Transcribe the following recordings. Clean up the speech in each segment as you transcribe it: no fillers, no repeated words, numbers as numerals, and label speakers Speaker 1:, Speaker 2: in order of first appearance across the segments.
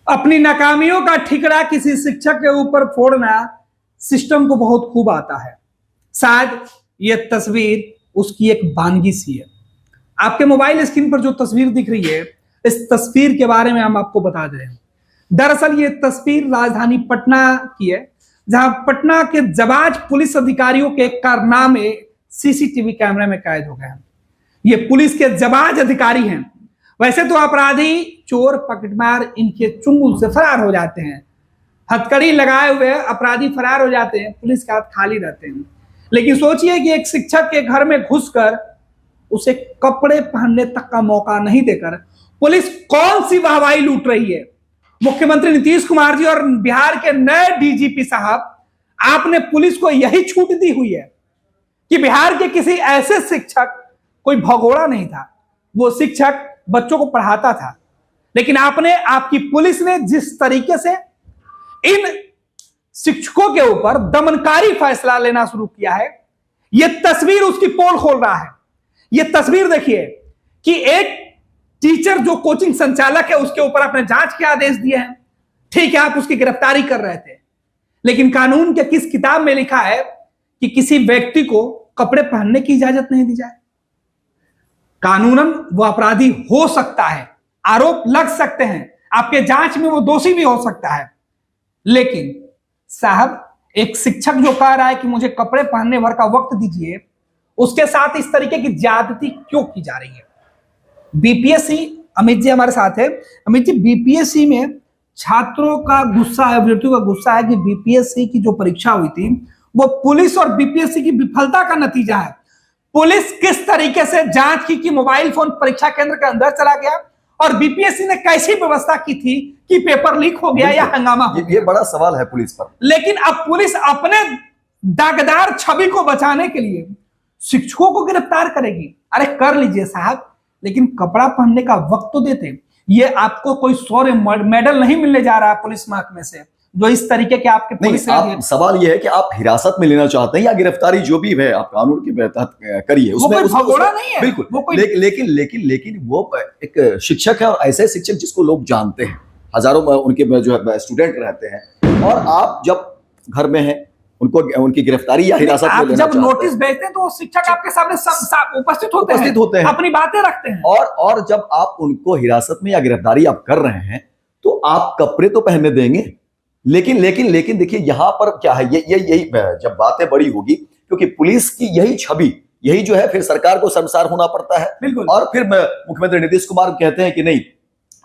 Speaker 1: अपनी नाकामियों का ठिकरा किसी शिक्षक के ऊपर फोड़ना सिस्टम को बहुत खूब आता है। शायद यह तस्वीर उसकी एक वानगी सी है। आपके मोबाइल स्क्रीन पर जो तस्वीर दिख रही है, इस तस्वीर के बारे में हम आपको बता दे रहे हैं। दरअसल ये तस्वीर राजधानी पटना की है, जहां पटना के जाबाज पुलिस अधिकारियों के कारनामे सीसीटीवी कैमरे में कैद हो गए हैं। ये पुलिस के जाबाज अधिकारी हैं। वैसे तो अपराधी चोर पकड़मार इनके चुंगल से फरार हो जाते हैं, हथकड़ी लगाए हुए अपराधी फरार हो जाते हैं, पुलिस के हाथ खाली रहते हैं। लेकिन सोचिए कि एक शिक्षक के घर में घुसकर उसे कपड़े पहनने तक का मौका नहीं देकर पुलिस कौन सी वाहवाही लूट रही है। मुख्यमंत्री नीतीश कुमार जी और बिहार के नए डीजीपी साहब, आपने पुलिस को यही छूट दी हुई है कि बिहार के किसी ऐसे शिक्षक, कोई भगोड़ा नहीं था, वो शिक्षक बच्चों को पढ़ाता था, लेकिन आपकी पुलिस ने जिस तरीके से इन शिक्षकों के ऊपर दमनकारी फैसला लेना शुरू किया है, यह तस्वीर उसकी पोल खोल रहा है। यह तस्वीर देखिए कि एक टीचर जो कोचिंग संचालक है, उसके ऊपर आपने जांच के आदेश दिए हैं। ठीक है, आप उसकी गिरफ्तारी कर रहे थे, लेकिन कानून के किस किताब में लिखा है कि किसी व्यक्ति को कपड़े पहनने की इजाजत नहीं दी जाए? कानूनन वो अपराधी हो सकता है, आरोप लग सकते हैं, आपके जांच में वो दोषी भी हो सकता है, लेकिन साहब एक शिक्षक जो कह रहा है कि मुझे कपड़े पहनने भर का वक्त दीजिए, उसके साथ इस तरीके की ज्यादती क्यों की जा रही है? बीपीएससी, अमित जी हमारे साथ है। अमित जी, बीपीएससी में छात्रों का गुस्सा है, अभ्यर्थियों का गुस्सा है कि बीपीएससी की जो परीक्षा हुई थी वो पुलिस और बीपीएससी की विफलता का नतीजा है। पुलिस किस तरीके से जांच की कि मोबाइल फोन परीक्षा केंद्र के अंदर चला गया, और बीपीएससी ने कैसी व्यवस्था की थी कि पेपर लीक हो गया या हंगामा हो गया?
Speaker 2: ये बड़ा सवाल है पुलिस पर।
Speaker 1: लेकिन अब पुलिस अपने दागदार छवि को बचाने के लिए शिक्षकों को गिरफ्तार करेगी। अरे कर लीजिए साहब, लेकिन कपड़ा पहनने का वक्त तो देते। ये आपको कोई शौर्य मेडल नहीं मिलने जा रहा है पुलिस महकमे से, जो इस तरीके के आपके पुलिस
Speaker 2: नहीं, सवाल यह है कि आप हिरासत में लेना चाहते हैं या गिरफ्तारी जो भी है आप कानून के तहत करिए, उसमें
Speaker 1: नहीं है
Speaker 2: बिल्कुल। लेकिन वो एक शिक्षक है, और ऐसे शिक्षक जिसको लोग जानते हैं, हजारों उनके जो है स्टूडेंट रहते हैं, और आप जब घर में हैं उनको उनकी गिरफ्तारी या हिरासत में लेना
Speaker 1: जब नोटिस भेजते हैं तो शिक्षक आपके सामने उपस्थित होते हैं, अपनी बातें रखते हैं,
Speaker 2: और जब आप उनको हिरासत में या गिरफ्तारी आप कर रहे हैं तो आप कपड़े तो पहनने देंगे। लेकिन देखिए यहां पर क्या है, यही जब बातें बड़ी होगी, क्योंकि पुलिस की यही छवि, यही जो है फिर सरकार को शर्मसार होना पड़ता है। और फिर मुख्यमंत्री नीतीश कुमार कहते हैं कि नहीं,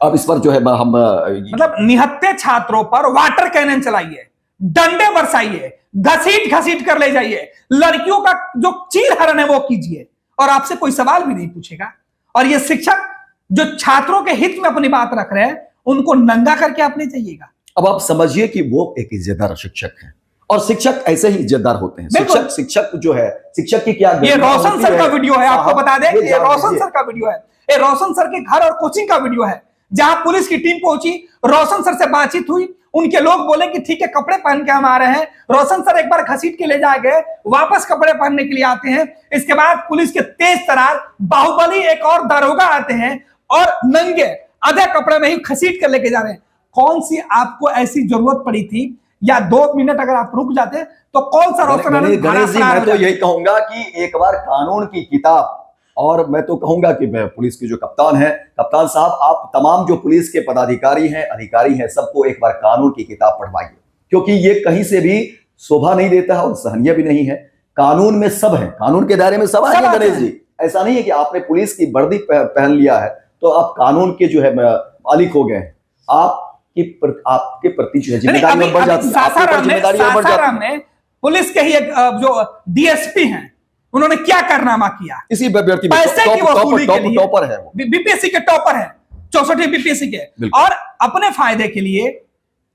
Speaker 2: अब इस पर जो है हम
Speaker 1: मतलब निहत्थे छात्रों पर वाटर कैनन चलाइए, डंडे बरसाइए, घसीट कर ले जाइए, लड़कियों का जो चीरहरण है वो कीजिए, और आपसे कोई सवाल भी नहीं पूछेगा। और ये शिक्षक जो छात्रों के हित में अपनी बात रख रहे हैं, उनको नंगा करके आप नहीं चाहिएगा।
Speaker 2: अब आप समझिए कि वो एक इज्जतदार शिक्षक है, और शिक्षक ऐसे ही इज्जतदार होते हैं। शिक्षक जो है, शिक्षक की क्या,
Speaker 1: ये रोशन सर का वीडियो है, आपको बता दें, ये रोशन सर का वीडियो है, ये रोशन सर के घर और कोचिंग का वीडियो है, जहां पुलिस की टीम पहुंची, रोशन सर से बातचीत हुई, उनके लोग बोले कि ठीक है कपड़े पहन के हम आ रहे हैं। रोशन सर एक बार घसीट के ले जाए गए, वापस कपड़े पहनने के लिए आते हैं। इसके बाद पुलिस के तेज तरार बाहुबली एक और दारोगा आते हैं और नंगे आधे कपड़े में ही घसीट कर लेके जा रहे हैं। कौन सी आपको ऐसी जरूरत पड़ी थी, या 2 मिनट अगर आप रुक जाते तो कौन सा रोशन?
Speaker 2: गणेश जी, मैं तो यही कहूंगा कि एक बार कानून की किताब, और मैं तो कहूंगा कि पुलिस के जो कप्तान है, कप्तान साहब, आप तमाम जो पुलिस के पदाधिकारी हैं, अधिकारी हैं, सबको एक बार कानून की किताब पढ़वाइए, क्योंकि ये कहीं से भी शोभा नहीं देता है और सहनीय भी नहीं है। कानून में सब है, कानून के दायरे में सब है गणेश जी। ऐसा नहीं है कि आपने पुलिस की वर्दी पहन लिया है तो आप कानून के जो है मालिक हो गए। आपके प्रति जो है जिम्मेदारी बढ़ जाती है।
Speaker 1: सासाराम में पुलिस के ही एक जो डीएसपी हैं, उन्होंने क्या कारनामा किया?
Speaker 2: इसी व्यक्ति
Speaker 1: पैसे की वसूली के लिए
Speaker 2: टॉपर है, वो
Speaker 1: बीपीएससी के टॉपर है, 64 बीपीएससी के, और अपने फायदे के लिए,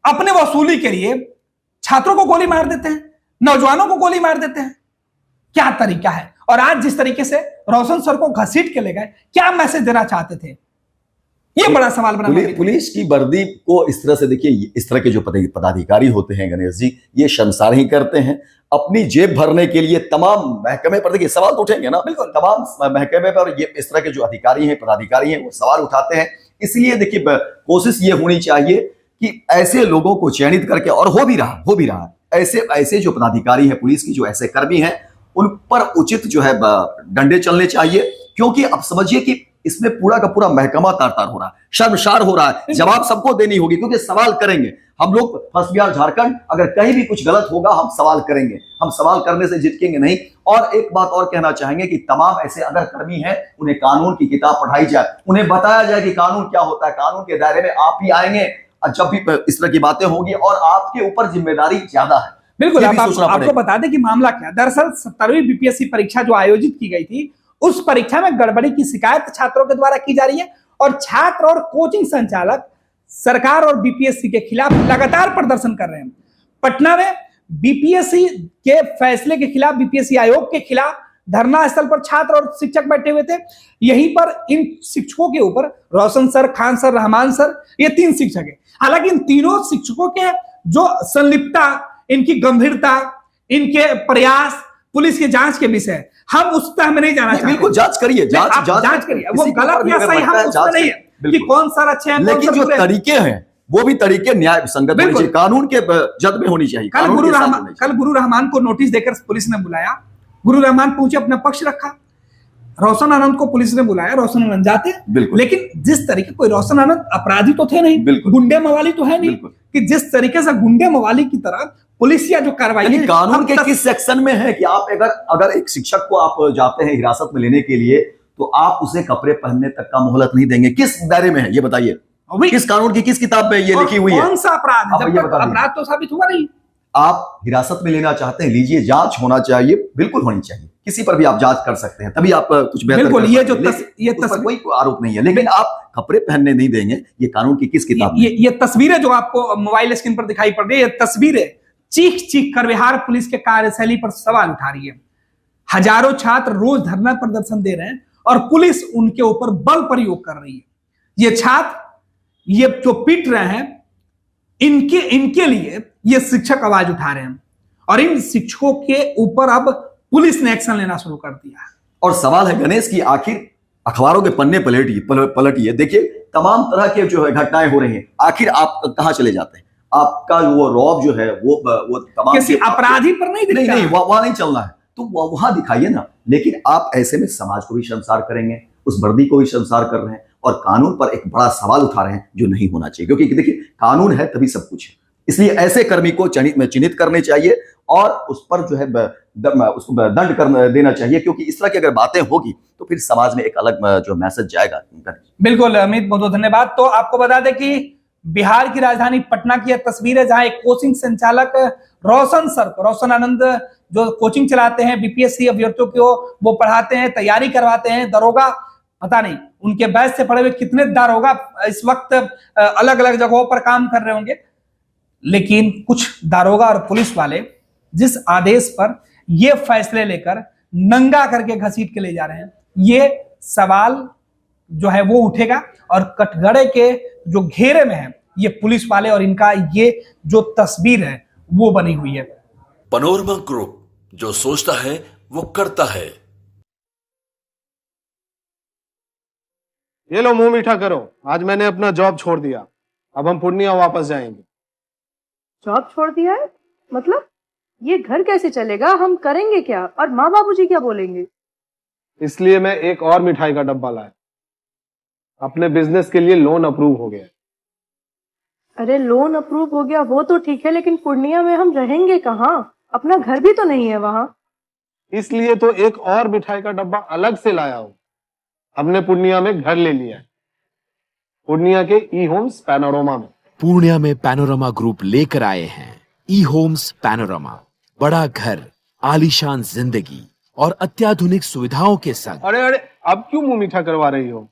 Speaker 1: अपने वसूली के लिए छात्रों को गोली मार देते हैं, नौजवानों को गोली मार देते हैं। क्या तरीका है? और आज जिस तरीके से रोशन सर को घसीट के ले गए, क्या मैसेज देना चाहते थे? ये बड़ा सवाल बना।
Speaker 2: पुलिस की वर्दी को इस तरह से देखिए, इस तरह के जो पदाधिकारी होते हैं गणेश जी, ये शर्मसार ही करते हैं। अपनी जेब भरने के लिए तमाम महकमे पर, देखिए सवाल तो उठेंगे ना, बिल्कुल तमाम महकमे पर ये इस तरह के जो अधिकारी हैं, पदाधिकारी हैं, वो सवाल उठाते हैं। इसलिए देखिए कोशिश ये होनी चाहिए कि ऐसे लोगों को चयनित करके, और हो भी रहा ऐसे जो पदाधिकारी है पुलिस की, जो ऐसे कर्मी हैं, उन पर उचित जो है डंडे चलने चाहिए। क्योंकि अब समझिए कि इसमें पूरा का पूरा महकमा तार-तार हो रहा है, शर्मसार हो रहा है। जवाब सबको देनी होगी, क्योंकि सवाल करेंगे हम लोग। फर्स्ट बिहार झारखंड, अगर कहीं भी कुछ गलत होगा हम सवाल करेंगे, हम सवाल करने से झिझकेंगे नहीं। और एक बात और कहना चाहेंगे कि तमाम ऐसे अगर कर्मी हैं, उन्हें कानून की किताब पढ़ाई जाए, उन्हें बताया जाए कि कानून क्या होता है। कानून के दायरे में आप ही आएंगे जब भी इस तरह की बातें होंगी, और आपके ऊपर जिम्मेदारी ज्यादा है।
Speaker 1: बिल्कुल, आपको बता दें कि मामला क्या। दरअसल 17वीं बीपीएससी परीक्षा जो आयोजित की गई थी, उस परीक्षा में गड़बड़ी की शिकायत छात्रों के द्वारा की जा रही है, और छात्र और कोचिंग संचालक सरकार और बीपीएससी के खिलाफ लगातार प्रदर्शन कर रहे हैं। पटना में बीपीएससी के फैसले के खिलाफ, बीपीएससी आयोग के खिलाफ धरना स्थल पर छात्र और शिक्षक बैठे हुए थे। यहीं पर इन शिक्षकों के ऊपर Roshan sir, Khan sir, Rahman sir, ये 3 शिक्षक है। हालांकि इन तीनों शिक्षकों के जो संलिप्तता, इनकी गंभीरता, इनके प्रयास, पुलिस की जांच के विषय हम उस तह में नहीं जाना चाहते।
Speaker 2: बिल्कुल जांच करिए,
Speaker 1: जांच करिए, वो गलत या सही हम उसमें नहीं है कि कौन सर अच्छे हैं,
Speaker 2: लेकिन जो तरीके हैं वो भी तरीके न्याय संगत होने चाहिए, कानून के जद में होनी चाहिए।
Speaker 1: कल गुरु रहमान को नोटिस देकर पुलिस ने बुलाया, गुरु रहमान पहुंचे, अपना पक्ष रखा। रोशन आनंद को पुलिस ने बुलाया, रोशन आनंद जाते, लेकिन जिस तरीके, कोई रोशन आनंद अपराधी तो थे नहीं, गुंडे मवाली तो है नहीं, कि जिस तरीके से गुंडे मवाली की तरह पुलिस या जो कार्रवाई
Speaker 2: कानून के किस सेक्शन में है कि आप अगर एक शिक्षक को आप जाते हैं हिरासत में लेने के लिए, तो आप उसे कपड़े पहनने तक का मोहलत नहीं देंगे। किस दायरे में है ये बताइए, किस कानून की किस किताब में ये लिखी हुई है?
Speaker 1: कौन सा अपराध? जब तक अपराध तो साबित हुआ नहीं।
Speaker 2: आप हिरासत में लेना चाहते हैं, लीजिए, जांच होना चाहिए, बिल्कुल होनी चाहिए। किसी पर भी आप जांच कर सकते हैं, तभी आप कुछ बेहतर
Speaker 1: बिल्कुल।
Speaker 2: ये कोई आरोप नहीं है, लेकिन आप कपड़े पहनने नहीं देंगे, ये कानून की किस किताब में?
Speaker 1: ये तस्वीरें जो आपको मोबाइल स्क्रीन पर दिखाई पड़ रही है, ये तस्वीरें चीख चीख कर बिहार पुलिस के कार्यशैली पर सवाल उठा रही है। हजारों छात्र रोज धरना प्रदर्शन दे रहे हैं और पुलिस उनके ऊपर बल प्रयोग कर रही है। ये छात्र, ये जो पीट रहे हैं, इनके लिए ये शिक्षक आवाज उठा रहे हैं, और इन शिक्षकों के ऊपर अब पुलिस ने एक्शन लेना शुरू कर दिया है।
Speaker 2: और सवाल है गणेश की, आखिर अखबारों के पन्ने पलटिए, देखिए तमाम तरह के जो है घटनाएं हो रही हैं, आखिर आप कहां चले जाते हैं? आपका वो रौब जो है वो तमाम
Speaker 1: किसी अपराधी पर नहीं,
Speaker 2: वहां नहीं चलना है, तो वहां दिखाइए ना। लेकिन आप ऐसे में समाज को भी शर्मसार करेंगे, उस वर्दी को भी शर्मसार कर रहे हैं, और कानून पर एक बड़ा सवाल उठा रहे हैं जो नहीं होना चाहिए। क्योंकि देखिए, कानून है तभी सब कुछ है, इसलिए ऐसे कर्मी को चिन्हित करने चाहिए और उस पर जो है उसको दंड कर देना चाहिए। क्योंकि इस तरह की अगर बातें होगी तो फिर समाज में एक अलग जो मैसेज जाएगा।
Speaker 1: बिल्कुल अमित, बहुत बहुत धन्यवाद। तो आपको बता दें कि बिहार की राजधानी पटना की यह तस्वीर है, जहां एक कोचिंग संचालक रोशन आनंद जो कोचिंग चलाते हैं, बीपीएससी अभ्यर्थियों को वो पढ़ाते हैं, तैयारी करवाते हैं। दरोगा, पता नहीं उनके बैच से पढ़े हुए कितने दरोगा इस वक्त अलग अलग जगहों पर काम कर रहे होंगे, लेकिन कुछ दारोगा और पुलिस वाले जिस आदेश पर ये फैसले लेकर नंगा करके घसीट के ले जा रहे हैं, ये सवाल जो है वो उठेगा। और कटघरे के जो घेरे में है ये पुलिस वाले, और इनका ये जो तस्वीर है वो बनी हुई है।
Speaker 3: पैनोरमा ग्रुप, जो सोचता है वो करता है।
Speaker 4: ये लो, मुंह मीठा करो, आज मैंने अपना जॉब छोड़ दिया, अब हम पूर्णिया वापस जाएंगे।
Speaker 5: जॉब छोड़ दिया है? मतलब ये घर कैसे चलेगा? हम करेंगे क्या? और माँ बाबूजी क्या बोलेंगे?
Speaker 4: इसलिए मैं एक और मिठाई का डब्बा लाया, अपने बिजनेस के लिए लोन अप्रूव हो गया।
Speaker 5: अरे लोन अप्रूव हो गया वो तो ठीक है, लेकिन पूर्णिया में हम रहेंगे कहाँ? अपना घर भी तो नहीं है वहां।
Speaker 4: इसलिए तो एक और मिठाई का डब्बा अलग से लाया हूं। हमने पूर्णिया में घर ले लिया है, पूर्णिया के ई होम्स पैनोरमा में।
Speaker 6: पूर्णिया में पैनोरमा ग्रुप लेकर आए हैं ई होम्स पैनोरमा। बड़ा घर, आलीशान जिंदगी और अत्याधुनिक सुविधाओं के संग।
Speaker 4: अरे अब क्यों मुंह मीठा करवा रही हो?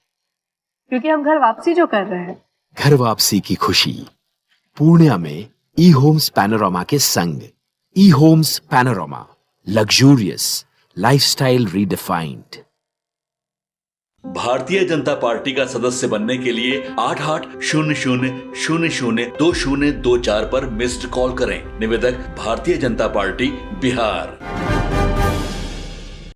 Speaker 5: क्योंकि हम घर वापसी जो कर रहे हैं। घर
Speaker 6: वापसी की खुशी पूर्णिया में ई होम्स पैनोरमा के संग। E Homes Panorama, luxurious lifestyle redefined.
Speaker 3: Bharatiya Janata party का सदस्य बनने के लिए 8800002024 पर मिस्ड कॉल करें। निवेदक, भारतीय जनता पार्टी, बिहार।